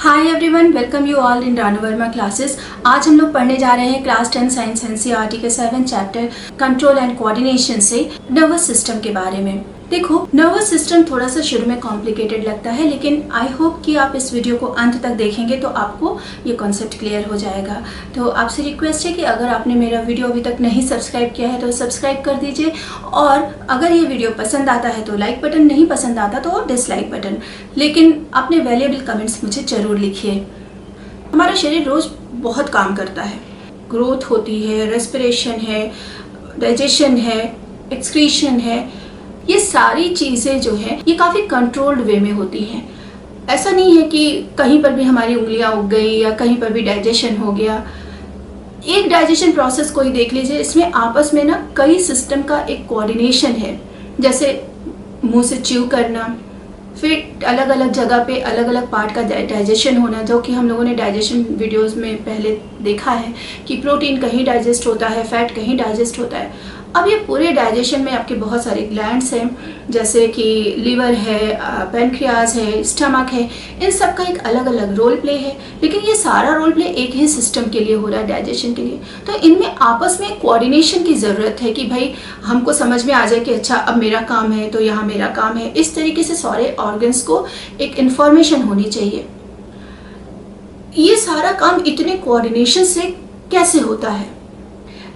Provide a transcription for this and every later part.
Hi everyone, welcome you all in Ranu Verma classes. आज हम लोग पढ़ने जा रहे हैं क्लास 10 साइंस एनसीईआरटी के 7 चैप्टर कंट्रोल एंड कोऑर्डिनेशन से नर्वस सिस्टम के बारे में। देखो, नर्वस सिस्टम थोड़ा सा शुरू में कॉम्प्लिकेटेड लगता है, लेकिन आई होप कि आप इस वीडियो को अंत तक देखेंगे तो आपको ये कॉन्सेप्ट क्लियर हो जाएगा। तो आपसे रिक्वेस्ट है कि अगर आपने मेरा वीडियो अभी तक नहीं सब्सक्राइब किया है तो सब्सक्राइब कर दीजिए, और अगर ये वीडियो पसंद आता है तो लाइक बटन, नहीं पसंद आता तो डिसलाइक बटन, लेकिन अपने वैल्यूएबल कमेंट्स मुझे ज़रूर लिखिए। हमारा शरीर रोज़ बहुत काम करता है। ग्रोथ होती है, रेस्पिरेशन है, डाइजेशन है, एक्सक्रीशन है, ये सारी चीज़ें जो है ये काफ़ी कंट्रोल्ड वे में होती हैं। ऐसा नहीं है कि कहीं पर भी हमारी उंगलियां उग गई या कहीं पर भी डाइजेशन हो गया। एक डाइजेशन प्रोसेस को ही देख लीजिए, इसमें आपस में ना कई सिस्टम का एक कोऑर्डिनेशन है। जैसे मुंह से च्यू करना, फिर अलग अलग जगह पे अलग अलग पार्ट का डाइजेशन होना, जो कि हम लोगों ने डाइजेशन वीडियोस में पहले देखा है कि प्रोटीन कहीं डाइजेस्ट होता है, फैट कहीं डाइजेस्ट होता है। अब ये पूरे डाइजेशन में आपके बहुत सारे ग्लैंड्स हैं, जैसे कि लीवर है, पैनक्रियाज है, स्टमक है। इन सब का एक अलग अलग रोल प्ले है, लेकिन ये सारा रोल प्ले एक ही सिस्टम के लिए हो रहा है, डाइजेशन के लिए। तो इनमें आपस में कोऑर्डिनेशन की ज़रूरत है कि भाई हमको समझ में आ जाए कि अच्छा अब मेरा काम है तो यहाँ मेरा काम है। इस तरीके से सारे ऑर्गन्स को एक इंफॉर्मेशन होनी चाहिए। ये सारा काम इतने कोऑर्डिनेशन से कैसे होता है?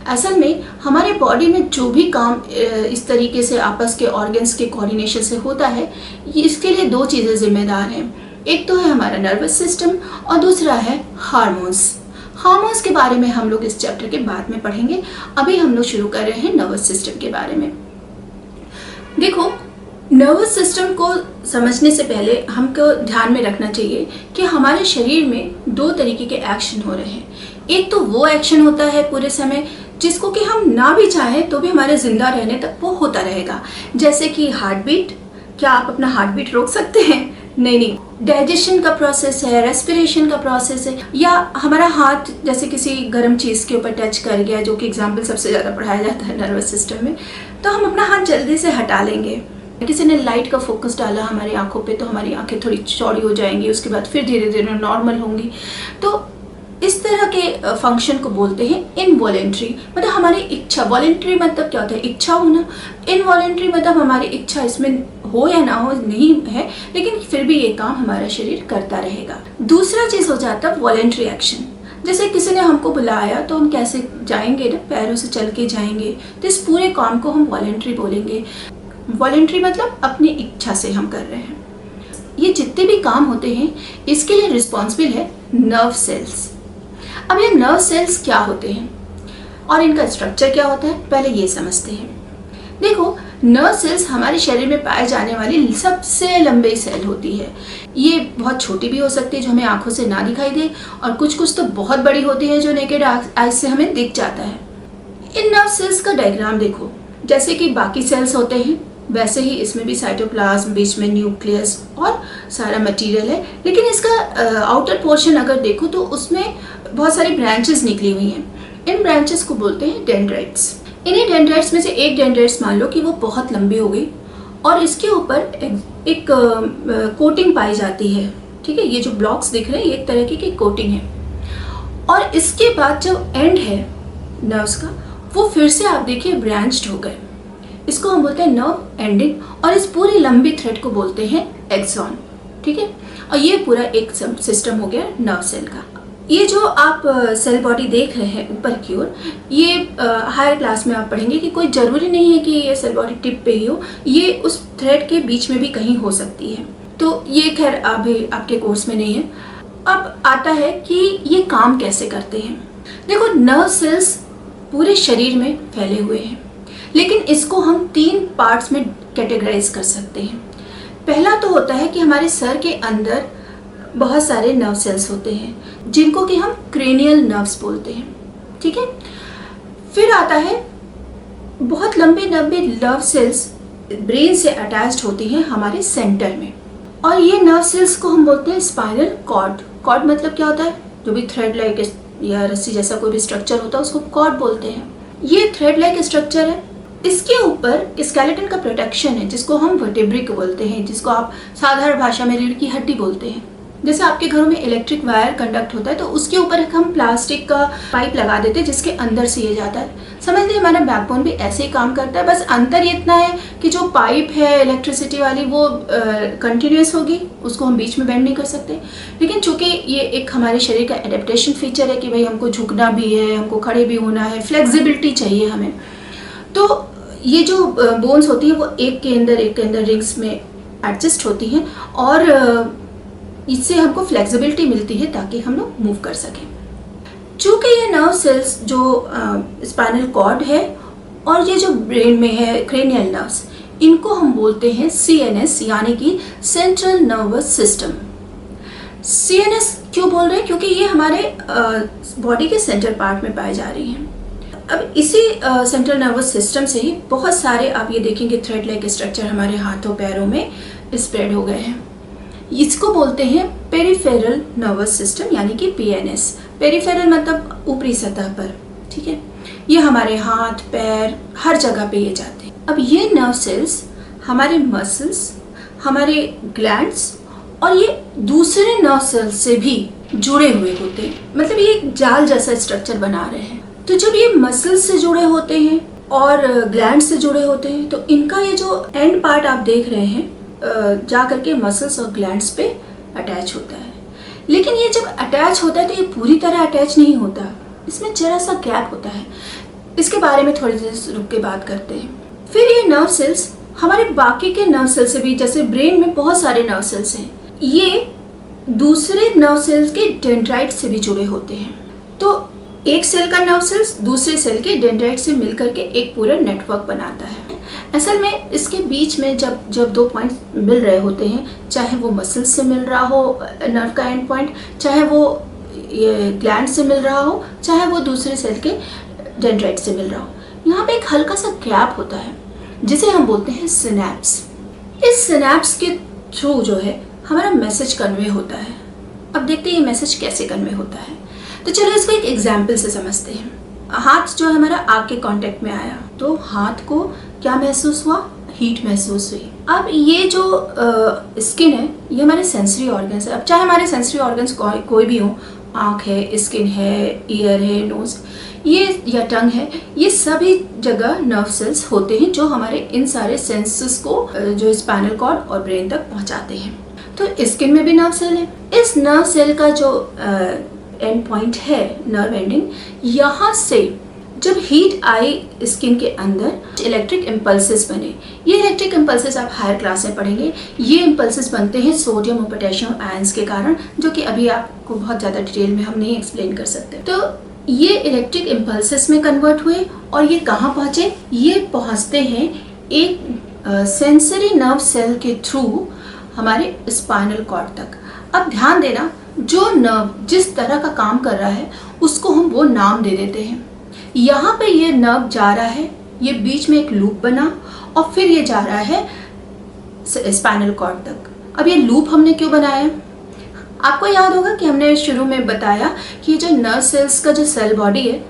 असल में हमारे बॉडी में जो भी काम इस तरीके से आपस के ऑर्गन्स के कोऑर्डिनेशन से होता है, इसके लिए दो चीज़ें जिम्मेदार हैं। एक तो है हमारा नर्वस सिस्टम और दूसरा है हार्मोन्स। हार्मोन्स के बारे में हम लोग इस चैप्टर के बाद में पढ़ेंगे। अभी हम लोग शुरू कर रहे हैं नर्वस सिस्टम के बारे में। देखो, नर्वस सिस्टम को समझने से पहले हमको ध्यान में रखना चाहिए कि हमारे शरीर में दो तरीके के एक्शन हो रहे हैं। एक तो वो एक्शन होता है पूरे समय जिसको कि हम ना भी चाहें तो भी हमारे जिंदा रहने तक वो होता रहेगा, जैसे कि हार्ट बीट। क्या आप अपना हार्ट बीट रोक सकते हैं? नहीं। डाइजेशन का प्रोसेस है, रेस्पिरेशन का प्रोसेस है, या हमारा हाथ जैसे किसी गर्म चीज़ के ऊपर टच कर गया, जो कि एग्जाम्पल सबसे ज़्यादा पढ़ाया जाता है नर्वस सिस्टम में, तो हम अपना हाथ जल्दी से हटा लेंगे। किसी ने लाइट का फोकस डाला हमारी आंखों पे तो हमारी आंखें थोड़ी चौड़ी हो जाएंगी, उसके बाद फिर धीरे धीरे नॉर्मल होंगी। तो इस तरह के फंक्शन को बोलते हैं इनवॉलेंट्री, मतलब हमारी इच्छा। वॉलेंट्री मतलब क्या होता है? इच्छा होना। इनवॉलेंट्री मतलब हमारी इच्छा इसमें हो या ना हो नहीं है, लेकिन फिर भी ये काम हमारा शरीर करता रहेगा। दूसरा चीज़ हो जाता है वॉलेंट्री एक्शन। जैसे किसी ने हमको बुलाया तो हम कैसे जाएंगे ना, पैरों से चल के जाएंगे, तो इस पूरे काम को हम वॉलेंट्री बोलेंगे। वॉलेंट्री मतलब अपनी इच्छा से हम कर रहे हैं। ये जितने भी काम होते हैं इसके लिए रिस्पॉन्सिबल है नर्व सेल्स। अब ये नर्व सेल्स क्या होते हैं और इनका स्ट्रक्चर क्या होता है, पहले ये समझते हैं। देखो, नर्व सेल्स हमारे शरीर में पाए जाने वाली सबसे लंबी सेल होती है। ये बहुत छोटी भी हो सकती है जो हमें आंखों से ना दिखाई दे, और कुछ तो बहुत बड़ी होती है जो नेकेड आइज से हमें दिख जाता है। इन नर्व सेल्स का डायग्राम देखो, जैसे कि बाकी सेल्स होते हैं वैसे ही इसमें भी साइटोप्लाज्म, बीच में न्यूक्लियस और सारा मटेरियल है, लेकिन इसका आउटर पोर्शन अगर देखो तो उसमें बहुत सारी ब्रांचेस निकली हुई हैं। इन ब्रांचेस को बोलते हैं डेंड्राइट्स। इन्हीं डेंड्राइट्स में से एक डेंड्राइट्स मान लो कि वो बहुत लंबी हो गई और इसके ऊपर एक कोटिंग पाई जाती है। ठीक है, ये जो ब्लॉक्स दिख रहे हैं ये एक तरह की कोटिंग है, और इसके बाद जो एंड है नर्व्स का वो फिर से आप देखिए ब्रांच्ड हो गए। इसको हम बोलते हैं नर्व एंडिंग, और इस पूरी लंबी थ्रेड को बोलते हैं एक्सॉन। ठीक है, और ये पूरा एक सिस्टम हो गया नर्व सेल का। ये जो आप सेल बॉडी देख रहे हैं ऊपर की ओर, ये हायर क्लास में आप पढ़ेंगे कि कोई ज़रूरी नहीं है कि ये सेल बॉडी टिप पे ही हो, ये उस थ्रेड के बीच में भी कहीं हो सकती है। तो ये खैर अभी आपके कोर्स में नहीं है। अब आता है कि ये काम कैसे करते हैं। देखो, नर्व सेल्स पूरे शरीर में फैले हुए हैं, लेकिन इसको हम 3 पार्ट्स में कैटेगराइज कर सकते हैं। पहला तो होता है कि हमारे सर के अंदर बहुत सारे नर्व सेल्स होते हैं जिनको कि हम क्रेनियल नर्व्स बोलते हैं। ठीक है, फिर आता है बहुत लंबे नर्व सेल्स ब्रेन से अटैच्ड होती हैं हमारे सेंटर में, और ये नर्व सेल्स को हम बोलते हैं स्पाइनल कॉर्ड। कॉर्ड मतलब क्या होता है? जो भी थ्रेड लाइक या रस्सी जैसा कोई भी स्ट्रक्चर होता है उसको कॉर्ड बोलते हैं। ये थ्रेड लाइक स्ट्रक्चर है, इसके ऊपर स्केलेटन का प्रोटेक्शन है जिसको हम वर्टेब्रे बोलते हैं, जिसको आप साधारण भाषा में रीढ़ की हड्डी बोलते हैं। जैसे आपके घरों में इलेक्ट्रिक वायर कंडक्ट होता है तो उसके ऊपर हम प्लास्टिक का पाइप लगा देते हैं जिसके अंदर से ये जाता है। समझ लीजिए हमारा बैकबोन भी ऐसे ही काम करता है, बस अंतर इतना है कि जो पाइप है इलेक्ट्रिसिटी वाली वो कंटिन्यूस होगी, उसको हम बीच में बेंड नहीं कर सकते। लेकिन चूंकि ये एक हमारे शरीर का एडेप्टेशन फीचर है कि भाई हमको झुकना भी है, हमको खड़े भी होना है, फ्लेक्सिबिलिटी चाहिए हमें, तो ये जो बोन्स होती है वो एक के अंदर रिंग्स में एडजस्ट होती हैं और इससे हमको फ्लेक्सिबिलिटी मिलती है ताकि हम लोग मूव कर सकें। चूँकि ये नर्व सेल्स जो स्पाइनल कॉर्ड है और ये जो ब्रेन में है क्रेनियल नर्व्स, इनको हम बोलते हैं CNS यानी कि सेंट्रल नर्वस सिस्टम। CNS क्यों बोल रहे हैं? क्योंकि ये हमारे बॉडी के सेंटर पार्ट में पाई जा रही हैं। अब इसी सेंट्रल नर्वस सिस्टम से ही बहुत सारे आप ये देखेंगे थ्रेड लाइक स्ट्रक्चर हमारे हाथों पैरों में स्प्रेड हो गए हैं। इसको बोलते हैं पेरिफेरल नर्वस सिस्टम यानी कि PNS। पेरिफेरल मतलब ऊपरी सतह पर, ठीक है। ये हमारे हाथ पैर हर जगह पे ये जाते हैं। अब ये नर्व सेल्स हमारे मसल्स, हमारे ग्लैंड्स और ये दूसरे नर्व सेल्स से भी जुड़े हुए होते हैं, मतलब ये एक जाल जैसा स्ट्रक्चर बना रहे हैं। तो जब ये मसल्स से जुड़े होते हैं और ग्लैंड से जुड़े होते हैं तो इनका ये जो एंड पार्ट आप देख रहे हैं जा करके मसल्स और ग्लैंड्स पे अटैच होता है। लेकिन ये जब अटैच होता है तो ये पूरी तरह अटैच नहीं होता, इसमें जरा सा गैप होता है। इसके बारे में थोड़ी देर रुक के बात करते हैं। फिर ये नर्व सेल्स हमारे बाकी के नर्व सेल्स से भी, जैसे ब्रेन में बहुत सारे नर्व सेल्स हैं, ये दूसरे नर्व सेल्स के डेंड्राइट से भी जुड़े होते हैं। तो एक सेल का नर्व सेल्स दूसरे सेल के डेंड्राइट से मिलकर के एक पूरा नेटवर्क बनाता है। असल में इसके बीच में जब दो पॉइंट मिल रहे होते हैं, चाहे वो मसल्स से मिल रहा हो नर्व का एंड पॉइंट, चाहे वो ये ग्लैंड से मिल रहा हो, चाहे वो दूसरे सेल के डेंड्राइट से मिल रहा हो, यहाँ पे एक हल्का सा गैप होता है जिसे हम बोलते हैं सिनैप्स। इस सिनैप्स के थ्रू जो है हमारा मैसेज कन्वे होता है। अब देखते हैं ये मैसेज कैसे कन्वे होता है। तो चलो इसको एक एग्जाम्पल से समझते हैं। हाथ जो हमारा आग के कांटेक्ट में आया तो हाथ को क्या महसूस हुआ? हीट महसूस हुई। अब ये जो स्किन है ये हमारे सेंसरी ऑर्गन्स है। अब चाहे हमारे सेंसरी ऑर्गन्स कोई भी हो, आँख है, स्किन है, ईयर है, नोज ये या टंग है, ये सभी जगह नर्व सेल्स होते हैं जो हमारे इन सारे सेंसेस को जो स्पाइनल कॉर्ड और ब्रेन तक पहुंचाते हैं। तो स्किन में भी नर्व सेल है। इस नर्व सेल का जो एंड पॉइंट है नर्व एंडिंग, यहाँ से जब हीट आई स्किन के अंदर इलेक्ट्रिक इम्पल्सेस बने। ये इलेक्ट्रिक इम्पल्सेस आप हायर क्लास में पढ़ेंगे। ये इम्पल्सेस बनते हैं सोडियम और पोटेशियम आयंस के कारण, जो कि अभी आपको बहुत ज़्यादा डिटेल में हम नहीं एक्सप्लेन कर सकते। तो ये इलेक्ट्रिक इम्पल्सेस में कन्वर्ट हुए और ये कहाँ पहुँचे? ये पहुँचते हैं एक सेंसरी नर्व सेल के थ्रू हमारे स्पाइनल कॉर्ड तक। अब ध्यान देना, जो नर्व जिस तरह का काम कर रहा है उसको हम वो नाम दे देते हैं। यहाँ पे ये नर्व जा रहा है, ये बीच में एक लूप बना और फिर ये जा रहा है स्पाइनल कॉर्ड तक। अब ये लूप हमने क्यों बनाया? आपको याद होगा कि हमने शुरू में बताया कि जो नर्व सेल्स का जो सेल बॉडी है,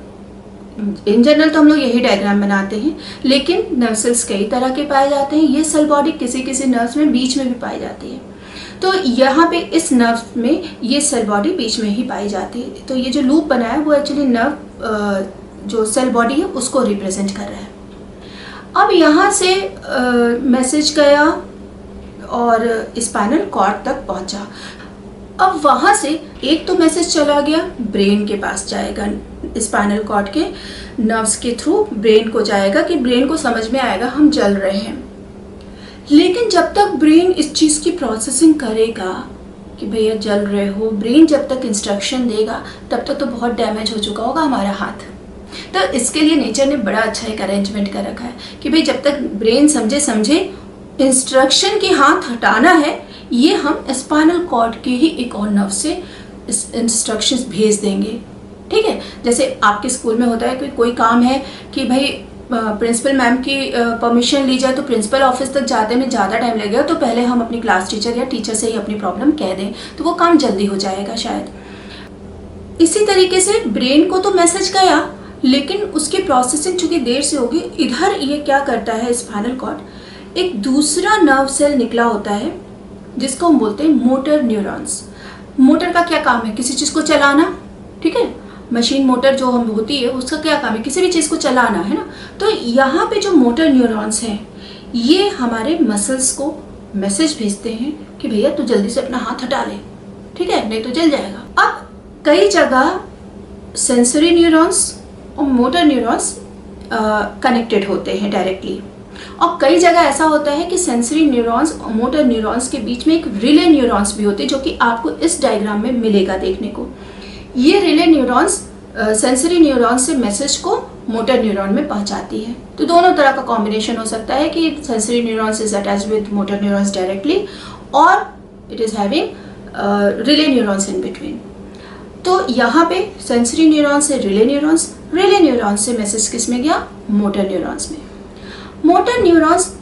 इन जनरल तो हम लोग यही डायग्राम बनाते हैं, लेकिन नर्व सेल्स कई तरह के पाए जाते हैं। ये सेल बॉडी किसी किसी नर्व्स में बीच में भी पाई जाती है। तो यहाँ पे इस नर्व में ये सेल बॉडी बीच में ही पाई जाती है। तो ये जो लूप बना है वो एक्चुअली नर्व जो सेल बॉडी है उसको रिप्रेजेंट कर रहा है। अब यहाँ से मैसेज गया और स्पाइनल कॉर्ड तक पहुँचा। अब वहाँ से एक तो मैसेज चला गया ब्रेन के पास जाएगा, स्पाइनल कॉर्ड के नर्व्स के थ्रू ब्रेन को जाएगा कि ब्रेन को समझ में आएगा हम जल रहे हैं। लेकिन जब तक ब्रेन इस चीज़ की प्रोसेसिंग करेगा कि भैया जल रहे हो, ब्रेन जब तक इंस्ट्रक्शन देगा तब तक तो बहुत डैमेज हो चुका होगा हमारा हाथ। तो इसके लिए नेचर ने बड़ा अच्छा एक अरेंजमेंट कर रखा है कि भाई जब तक ब्रेन समझे इंस्ट्रक्शन की हाथ हटाना है, ये हम स्पाइनल कॉर्ड के ही एक और नर्व से इंस्ट्रक्शंस भेज देंगे। ठीक है, जैसे आपके स्कूल में होता है कि कोई काम है कि भाई प्रिंसिपल मैम की परमिशन ली जाए, तो प्रिंसिपल ऑफिस तक जाते में ज़्यादा टाइम लगेगा, तो पहले हम अपनी क्लास टीचर या टीचर से ही अपनी प्रॉब्लम कह दें तो वो काम जल्दी हो जाएगा शायद। इसी तरीके से ब्रेन को तो मैसेज गया, लेकिन उसकी प्रोसेसिंग चूँकि देर से होगी, इधर ये क्या करता है स्पाइनल कॉर्ड, एक दूसरा नर्व सेल निकला होता है जिसको हम बोलते हैं मोटर न्यूरॉन्स। मोटर का क्या काम है? किसी चीज़ को चलाना, ठीक है। मशीन मोटर जो हम होती है उसका क्या काम है? किसी भी चीज़ को चलाना, है ना। तो यहाँ पे जो मोटर न्यूरॉन्स हैं ये हमारे मसल्स को मैसेज भेजते हैं कि भैया तू जल्दी से अपना हाथ हटा ले, ठीक है, नहीं तो जल जाएगा। अब कई जगह सेंसरी न्यूरॉन्स और मोटर न्यूरॉन्स कनेक्टेड होते हैं डायरेक्टली, और कई जगह ऐसा होता है कि सेंसरी न्यूरॉन्स और मोटर न्यूरॉन्स के बीच में एक रिले न्यूरॉन्स भी होते हैं, जो कि आपको इस डायग्राम में मिलेगा देखने को। ये रिले न्यूरॉन्स सेंसरी न्यूरॉन्स से मैसेज को मोटर न्यूरॉन में पहुंचाती है। तो दोनों तरह का कॉम्बिनेशन हो सकता है कि sensory neurons is attached with motor neurons directly और it is having relay neurons in between. तो यहाँ पे सेंसरी न्यूरॉन्स से रिले न्यूरॉन्स से मैसेज किस में गया? मोटर न्यूरॉन्स में। मोटर न्यूरॉन्स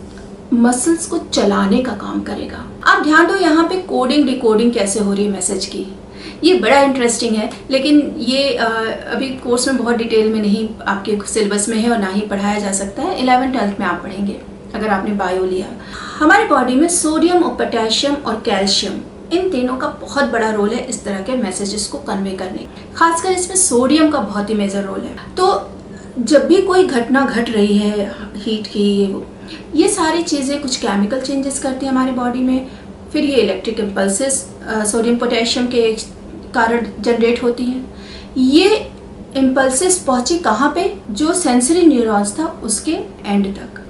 मसल्स को चलाने का काम करेगा। आप ध्यान दो यहाँ पे कोडिंग डिकोडिंग कैसे हो रही है मैसेज की, ये बड़ा इंटरेस्टिंग है, लेकिन ये अभी कोर्स में बहुत डिटेल में नहीं आपके सिलेबस में है और ना ही पढ़ाया जा सकता है। 11th-12th में आप पढ़ेंगे अगर आपने बायो लिया। हमारे बॉडी में सोडियम और पोटेशियम और कैल्शियम, इन तीनों का बहुत बड़ा रोल है इस तरह के मैसेजेस को कन्वे करने। खासकर इसमें सोडियम का बहुत ही मेजर रोल है। तो जब भी कोई घटना घट रही है हीट की, ये सारी चीज़ें कुछ केमिकल चेंजेस करती हैं हमारी बॉडी में, फिर ये इलेक्ट्रिक इम्पल्सेस सोडियम पोटेशियम के कारण जनरेट होती हैं। ये इम्पल्सेस पहुंची कहाँ पे? जो सेंसरी न्यूरॉन्स था उसके एंड तक।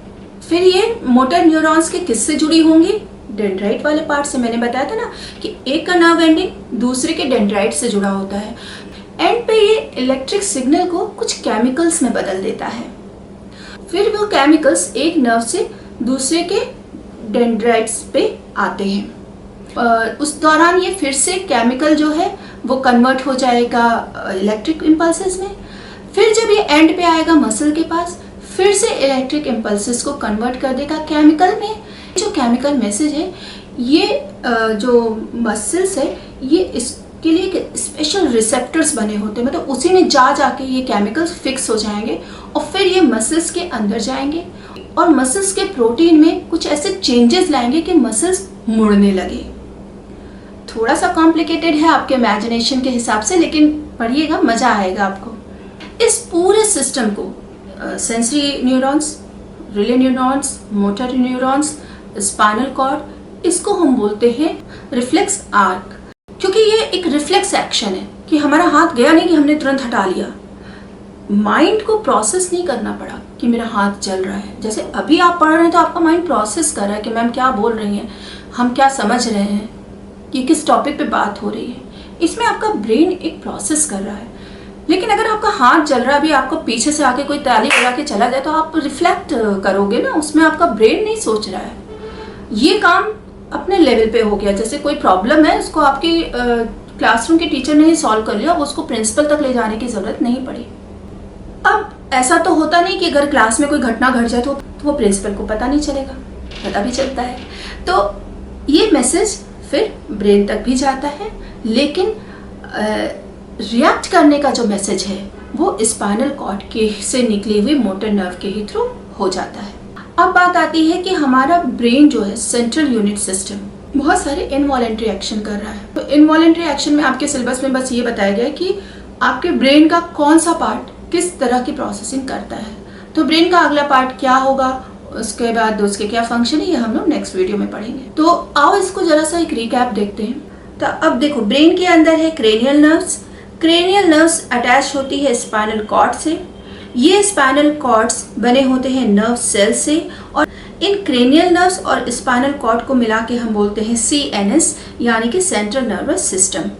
फिर ये मोटर न्यूरॉन्स के किससे जुड़ी होंगी? डेंड्राइट वाले पार्ट से। मैंने बताया था ना कि एक का नर्व एंडिंग दूसरे के डेंड्राइट से जुड़ा होता है। एंड पे ये इलेक्ट्रिक सिग्नल को कुछ केमिकल्स में बदल देता है। फिर वो केमिकल्स एक नर्व से दूसरे के डेंड्राइट्स पे आते हैं। उस दौरान ये फिर से केमिकल जो है वो कन्वर्ट हो जाएगा इलेक्ट्रिक इम्पल्सेस में। फिर जब ये एंड पे आएगा मसल के पास, फिर से इलेक्ट्रिक इम्पल्सेस को कन्वर्ट कर देगा केमिकल में। जो केमिकल मैसेज है ये जो मसल्स है ये इसके लिए एक स्पेशल रिसेप्टर्स बने होते हैं, मतलब उसी में जाके ये केमिकल्स फिक्स हो जाएंगे और फिर ये मसल्स के अंदर जाएंगे और मसल्स के प्रोटीन में कुछ ऐसे चेंजेस लाएंगे कि मसल्स मुड़ने लगे। थोड़ा सा कॉम्प्लिकेटेड है आपके इमेजिनेशन के हिसाब से, लेकिन पढ़िएगा, मजा आएगा आपको। इस पूरे सिस्टम को sensory neurons, relay neurons, motor neurons, spinal cord, इसको हम बोलते हैं रिफ्लेक्स आर्क, क्योंकि ये एक रिफ्लेक्स एक्शन है कि हमारा हाथ गया नहीं कि हमने तुरंत हटा लिया। माइंड को प्रोसेस नहीं करना पड़ा कि मेरा हाथ जल रहा है। जैसे अभी आप पढ़ रहे हैं तो आपका माइंड प्रोसेस कर रहा है कि मैम क्या बोल रही हैं, हम क्या समझ रहे हैं, कि किस टॉपिक पे बात हो रही है। इसमें आपका ब्रेन एक प्रोसेस कर रहा है। लेकिन अगर आपका हाथ जल रहा है, अभी आपको पीछे से आके कोई ताली बजा के चला जाए तो आप रिफ्लेक्ट करोगे ना, उसमें आपका ब्रेन नहीं सोच रहा है। ये काम अपने लेवल पे हो गया। जैसे कोई प्रॉब्लम है, उसको आपकी क्लासरूम के टीचर ने ही सॉल्व कर लिया, उसको प्रिंसिपल तक ले जाने की जरूरत नहीं पड़ी। अब ऐसा तो होता नहीं कि अगर क्लास में कोई घटना घट जाए तो वो प्रिंसिपल को पता नहीं चलेगा, पता भी चलता है। तो ये मैसेज फिर ब्रेन तक भी जाता है, लेकिन रिएक्ट करने का जो मैसेज है वो स्पाइनल कॉर्ड के से निकली हुई मोटर नर्व के ही थ्रू हो जाता है। अब बात आती है कि हमारा ब्रेन जो है सेंट्रल यूनिट सिस्टम बहुत सारे इनवॉलेंट्री एक्शन कर रहा है। तो इनवॉलेंट्री एक्शन में आपके सिलेबस में बस ये बताया गया है कि आपके ब्रेन का कौन सा पार्ट किस तरह की प्रोसेसिंग करता है। तो ब्रेन का अगला पार्ट क्या होगा, उसके बाद उसके क्या फंक्शन है, ये हम लोग नेक्स्ट वीडियो में पढ़ेंगे। तो आओ इसको जरा सा एक रिकैप देखते हैं। तो अब देखो, ब्रेन के अंदर है cranial nerves. Cranial nerves attach होती है स्पाइनल कॉर्ड से। ये स्पाइनल कॉर्ड्स बने होते हैं नर्व सेल से, और इन क्रेनियल नर्व्स और स्पाइनल कॉर्ड को मिला के हम बोलते हैं CNS, यानी कि सेंट्रल नर्वस सिस्टम।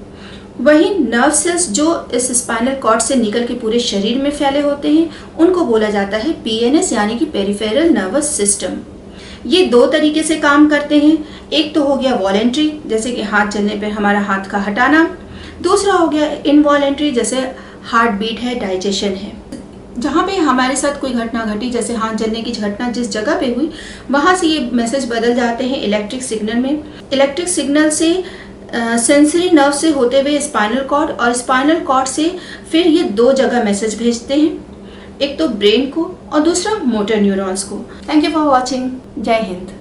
वहीं नर्व सेल्स जो इस स्पाइनल कॉर्ड से निकल के पूरे शरीर में फैले होते हैं उनको बोला जाता है PNS, यानी कि पेरिफेरल नर्वस सिस्टम। ये दो तरीके से काम करते हैं। एक तो हो गया वॉलेंट्री, जैसे कि हाथ जलने पर हमारा हाथ का हटाना। दूसरा हो गया इनवॉलेंट्री, जैसे हार्ट बीट है, डाइजेशन है। जहाँ पे हमारे साथ कोई घटना घटी, जैसे हाथ जलने की घटना जिस जगह पे हुई, वहाँ से ये मैसेज बदल जाते हैं इलेक्ट्रिक सिग्नल में। इलेक्ट्रिक सिग्नल से सेंसरी नर्व से होते हुए स्पाइनल कॉर्ड, और स्पाइनल कॉर्ड से फिर ये दो जगह मैसेज भेजते हैं, एक तो ब्रेन को और दूसरा मोटर न्यूरॉन्स को। Thank you for watching. जय हिंद।